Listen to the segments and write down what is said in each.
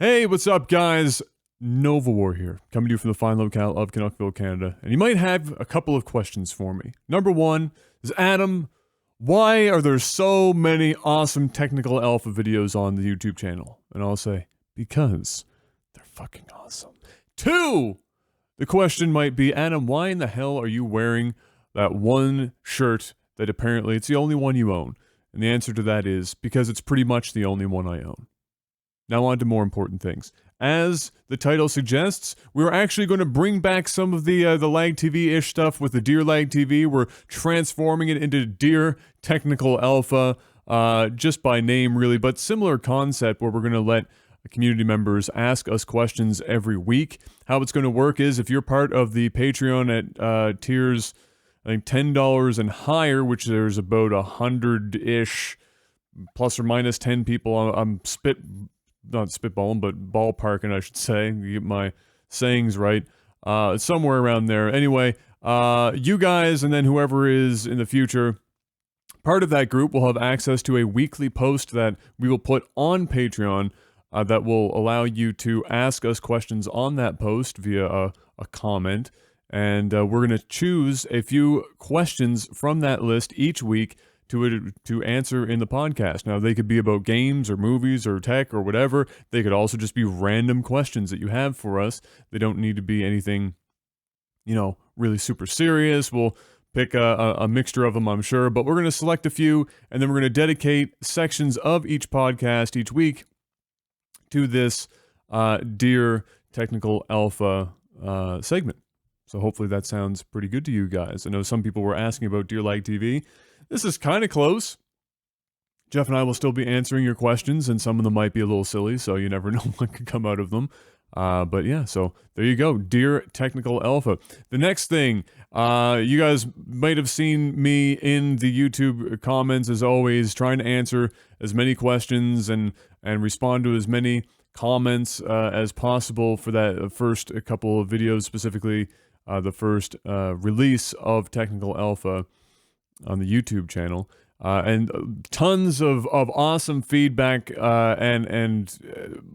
Hey, what's up, guys? NovaWar here, coming to you from the fine locale of Canuckville, Canada. And you might have a couple of questions for me. Number one is, Adam, why are there so many awesome technical alpha videos on the YouTube channel? And I'll say, because they're fucking awesome. Two, the question might be, Adam, why in the hell are you wearing that one shirt that apparently it's the only one you own? And the answer to that is, because it's pretty much the only one I own. Now on to more important things. As the title suggests, we're actually going to bring back some of the LAGTV-ish stuff with the Dear LAGTV. We're transforming it into Dear Technical Alpha, just by name really, but similar concept where we're going to let community members ask us questions every week. How it's going to work is if you're part of the Patreon at tiers, I think $10 and higher, which there's about 100-ish, plus or minus 10 people. I'm not spitballing, but ballparking, I should say. You get my sayings right. Somewhere around there. Anyway, you guys and then whoever is in the future part of that group will have access to a weekly post that we will put on Patreon that will allow you to ask us questions on that post via a comment. And we're going to choose a few questions from that list each week to answer in the podcast. Now, they could be about games or movies or tech or whatever. They could also just be random questions that you have for us. They don't need to be anything, really super serious. We'll pick a mixture of them, I'm sure, but we're going to select a few, and then we're going to dedicate sections of each podcast each week to this Dear Technical Alpha segment. So hopefully that sounds pretty good to you guys. I know some people were asking about Dear LAGTV. This is kind of close. Jeff and I will still be answering your questions, and some of them might be a little silly, so you never know what could come out of them. But yeah, so there you go. Dear Technical Alpha. The next thing, you guys might have seen me in the YouTube comments, as always, trying to answer as many questions and respond to as many comments as possible for that first couple of videos, specifically the first release of Technical Alpha on the YouTube channel, and tons of awesome feedback and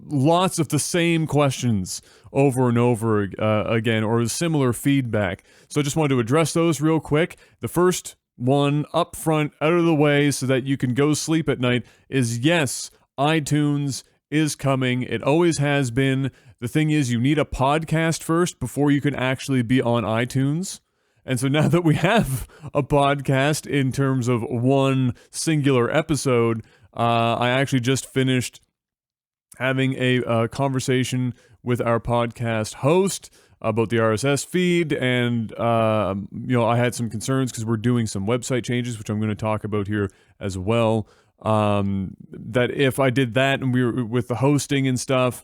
lots of the same questions over and over again, or similar feedback. So I just wanted to address those real quick. The first one up front, out of the way, so that you can go sleep at night, is yes, iTunes is coming. It always has been. The thing is, you need a podcast first before you can actually be on iTunes. And so now that we have a podcast in terms of one singular episode, I actually just finished having a conversation with our podcast host about the RSS feed, and I had some concerns because we're doing some website changes, which I'm going to talk about here as well. That if I did that and we were with the hosting and stuff,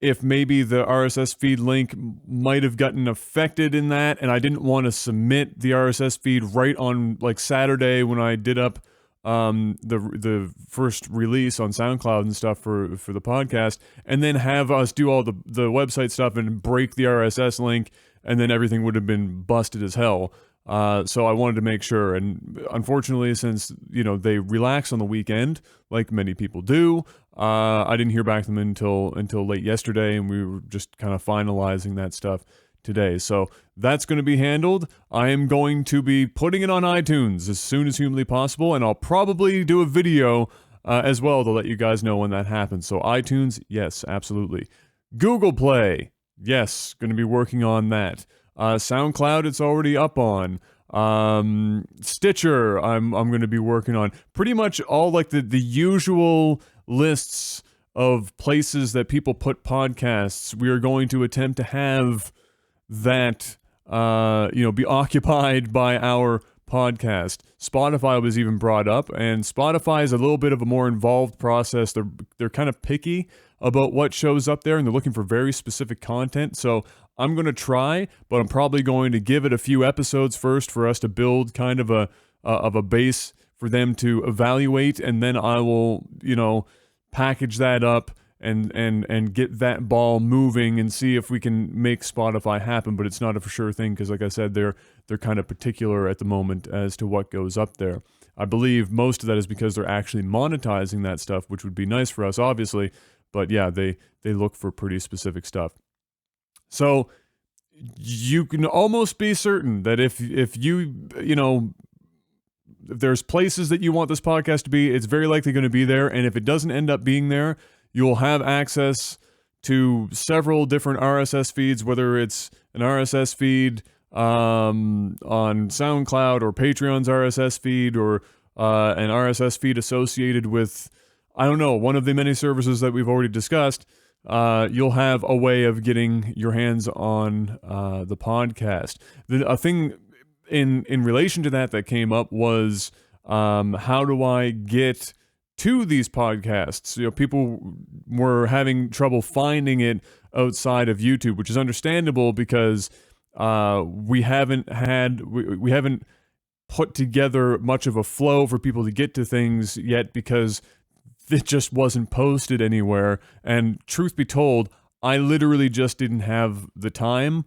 if maybe the RSS feed link might have gotten affected in that, and I didn't want to submit the RSS feed right on like Saturday when I did up the first release on SoundCloud and stuff for the podcast, and then have us do all the website stuff and break the RSS link, and then everything would have been busted as hell. So I wanted to make sure, and unfortunately, since they relax on the weekend, like many people do, I didn't hear back from them until late yesterday, and we were just kind of finalizing that stuff today. So that's going to be handled. I am going to be putting it on iTunes as soon as humanly possible, and I'll probably do a video as well to let you guys know when that happens. So iTunes, yes, absolutely. Google Play, yes, going to be working on that. SoundCloud, it's already up on. Stitcher, I'm going to be working on. Pretty much all like the usual lists of places that people put podcasts. We are going to attempt to have that, be occupied by our podcast. Spotify was even brought up, and Spotify is a little bit of a more involved process. They're kind of picky about what shows up there, and they're looking for very specific content. So I'm going to try, but I'm probably going to give it a few episodes first for us to build kind of a base for them to evaluate, and then I will, package that up and get that ball moving and see if we can make Spotify happen. But it's not a for sure thing because, like I said, they're kind of particular at the moment as to what goes up there. I believe most of that is because they're actually monetizing that stuff, which would be nice for us, obviously. But yeah, they look for pretty specific stuff. So you can almost be certain that if there's places that you want this podcast to be, it's very likely going to be there. And if it doesn't end up being there, you'll have access to several different RSS feeds, whether it's an RSS feed on SoundCloud or Patreon's RSS feed, or an RSS feed associated with, I don't know, one of the many services that we've already discussed. You'll have a way of getting your hands on the podcast. A thing in relation to that came up was, how do I get to these podcasts? People were having trouble finding it outside of YouTube, which is understandable because we haven't put together much of a flow for people to get to things yet, because it just wasn't posted anywhere. And truth be told, I literally just didn't have the time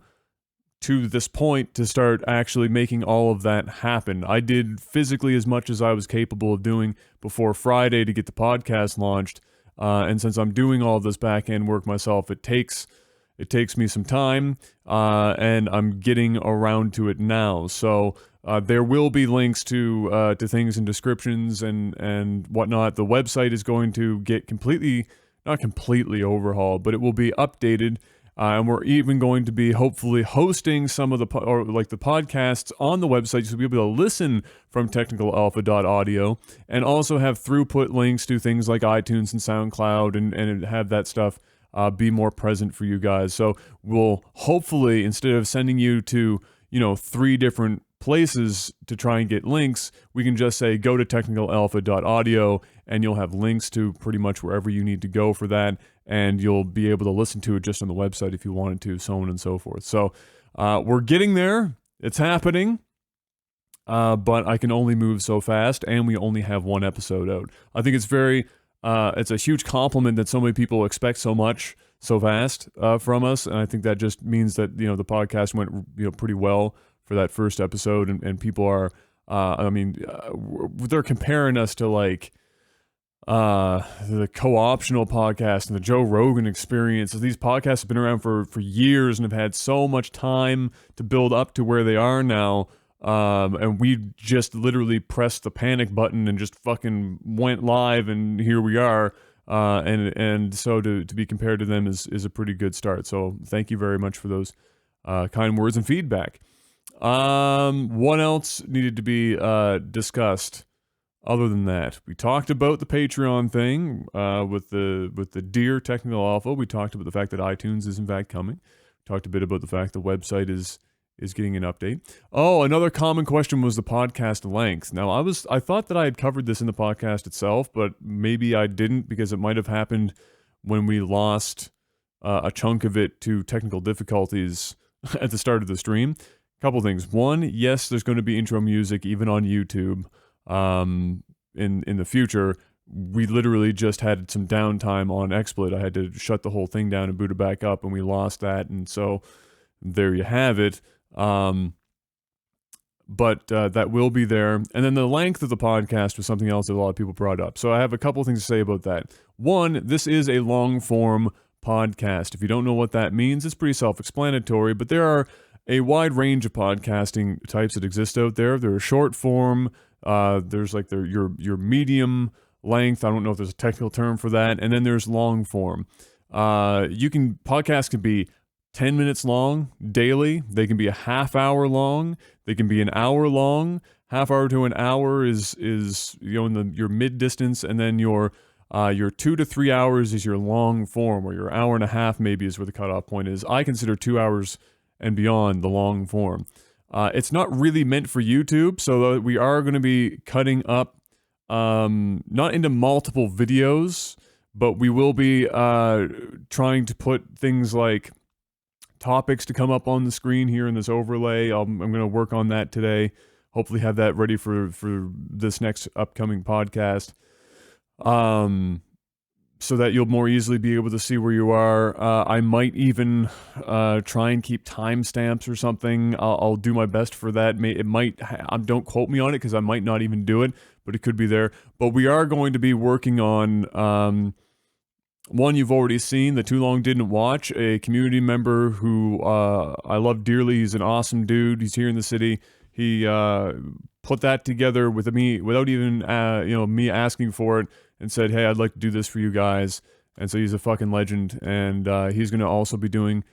to this point to start actually making all of that happen. I did physically as much as I was capable of doing before Friday to get the podcast launched. And since I'm doing all this back-end work myself, it takes me some time, and I'm getting around to it now. So there will be links to things in descriptions and whatnot. The website is going to get not completely overhauled, but it will be updated. And we're even going to be hopefully hosting some of the podcasts on the website, so you'll be able to listen from technicalalpha.audio, and also have throughput links to things like iTunes and SoundCloud, and have that stuff be more present for you guys. So we'll hopefully, instead of sending you to 3 different places to try and get links, we can just say go to technicalalpha.audio, and you'll have links to pretty much wherever you need to go for that, and you'll be able to listen to it just on the website if you wanted to, so on and so forth. So we're getting there. It's happening. But I can only move so fast, and we only have 1 episode out. I think it's a huge compliment that so many people expect so much so fast from us, and I think that just means that the podcast went pretty well for that first episode, and people are they're comparing us to like the co-optional podcast and the Joe Rogan Experience. These podcasts have been around for years and have had so much time to build up to where they are now. And we just literally pressed the panic button and just fucking went live, and here we are. And so to be compared to them is a pretty good start. So thank you very much for those kind words and feedback. What else needed to be discussed other than that? We talked about the Patreon thing with the Dear Technical Alpha. We talked about the fact that iTunes is in fact coming. We talked a bit about the fact the website is getting an update. Oh, another common question was the podcast length. Now, I thought that I had covered this in the podcast itself, but maybe I didn't, because it might have happened when we lost a chunk of it to technical difficulties at the start of the stream. Couple things. One, yes, there's going to be intro music even on YouTube in the future. We literally just had some downtime on XSplit. I had to shut the whole thing down and boot it back up, and we lost that, and so there you have it. But that will be there. And then the length of the podcast was something else that a lot of people brought up. So I have a couple things to say about that. One, this is a long-form podcast. If you don't know what that means, it's pretty self-explanatory, but there are a wide range of podcasting types that exist out there. There are short form, there's like your medium length, I don't know if there's a technical term for that, and then there's long form. Podcasts can be 10 minutes long daily. They can be a half hour long. They can be an hour long. Half hour to an hour is in your mid distance, and then your 2 to 3 hours is your long form, or your hour and a half maybe is where the cutoff point is. I consider 2 hours and beyond the long form. It's not really meant for YouTube, so we are going to be cutting up not into multiple videos, but we will be trying to put things like topics to come up on the screen here in this overlay. I'm going to work on that today. Hopefully have that ready for this next upcoming podcast. So that you'll more easily be able to see where you are. I might even try and keep timestamps or something. I'll do my best for that. Don't quote me on it, because I might not even do it, but it could be there. But we are going to be working on One you've already seen, the Too Long Didn't Watch, a community member who I love dearly. He's an awesome dude. He's here in the city. He put that together with me without even me asking for it, and said, "Hey, I'd like to do this for you guys." And so he's a fucking legend, and he's going to also be doing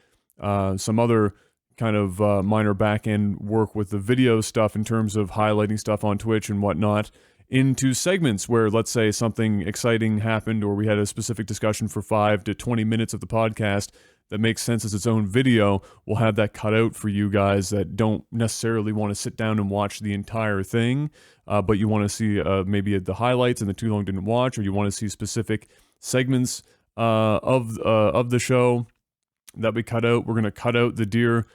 some other kind of minor back-end work with the video stuff in terms of highlighting stuff on Twitch and whatnot into segments where, let's say, something exciting happened or we had a specific discussion for 5 to 20 minutes of the podcast that makes sense as its own video. We'll have that cut out for you guys that don't necessarily want to sit down and watch the entire thing, but you want to see maybe the highlights and the Too Long Didn't Watch, or you want to see specific segments of the show that we cut out. We're going to cut out the Dear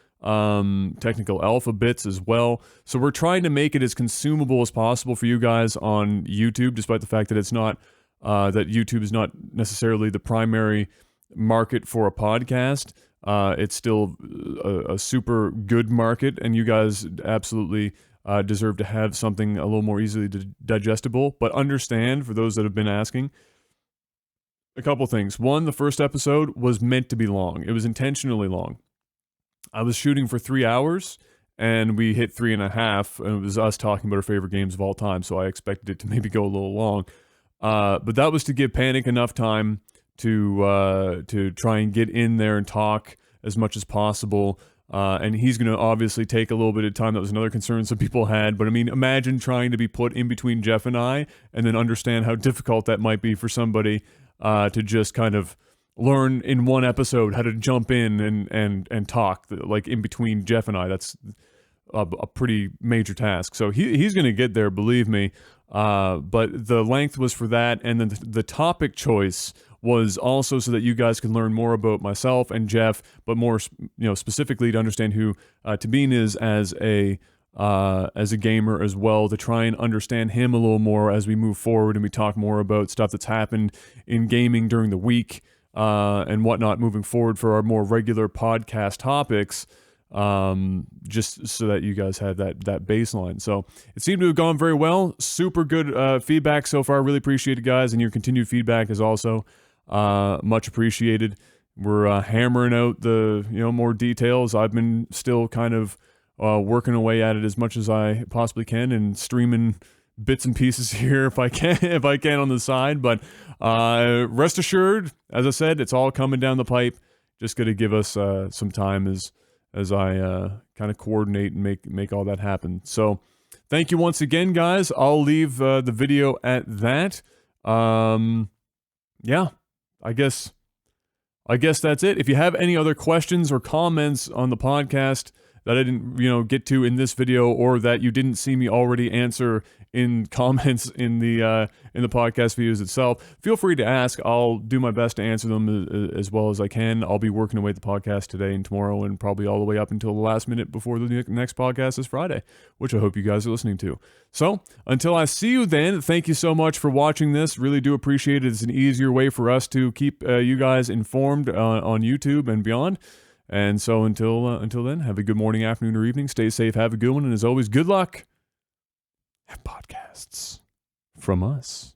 technical alpha bits as well. So we're trying to make it as consumable as possible for you guys on YouTube, despite the fact that it's not, that YouTube is not necessarily the primary market for a podcast. It's still a super good market, and you guys absolutely deserve to have something a little more easily digestible. But understand, for those that have been asking, a couple things. One, the first episode was meant to be long. It was intentionally long. I was shooting for 3 hours, and we hit 3.5, and it was us talking about our favorite games of all time, so I expected it to maybe go a little long. But that was to give Panic enough time to try and get in there and talk as much as possible. And he's going to obviously take a little bit of time. That was another concern some people had. But I mean, imagine trying to be put in between Jeff and I, and then understand how difficult that might be for somebody to just kind of learn in one episode how to jump in and talk, like in between Jeff and I. That's a pretty major task. So he's going to get there, believe me. But the length was for that, and then the topic choice was also so that you guys can learn more about myself and Jeff, but more specifically to understand who Tabin is as a gamer as well, to try and understand him a little more as we move forward and we talk more about stuff that's happened in gaming during the week and whatnot moving forward for our more regular podcast topics, just so that you guys have that baseline. So it seemed to have gone very well. Super good feedback so far. Really appreciate it, guys, and your continued feedback is also much appreciated. We're hammering out the more details. I've been still kind of working away at it as much as I possibly can and streaming bits and pieces here if I can on the side. But rest assured, as I said, it's all coming down the pipe. Just got to give us some time as I kind of coordinate and make all that happen. So thank you once again, guys. I'll leave the video at that. Yeah, I guess that's it. If you have any other questions or comments on the podcast that I didn't, get to in this video, or that you didn't see me already answer in comments in the podcast videos itself, feel free to ask. I'll do my best to answer them as well as I can. I'll be working away at the podcast today and tomorrow, and probably all the way up until the last minute before the next podcast is Friday, which I hope you guys are listening to. So until I see you then, thank you so much for watching this. Really do appreciate it. It's an easier way for us to keep you guys informed on YouTube and beyond. And so until then, have a good morning, afternoon, or evening. Stay safe, have a good one, and as always, good luck. Have podcasts from us.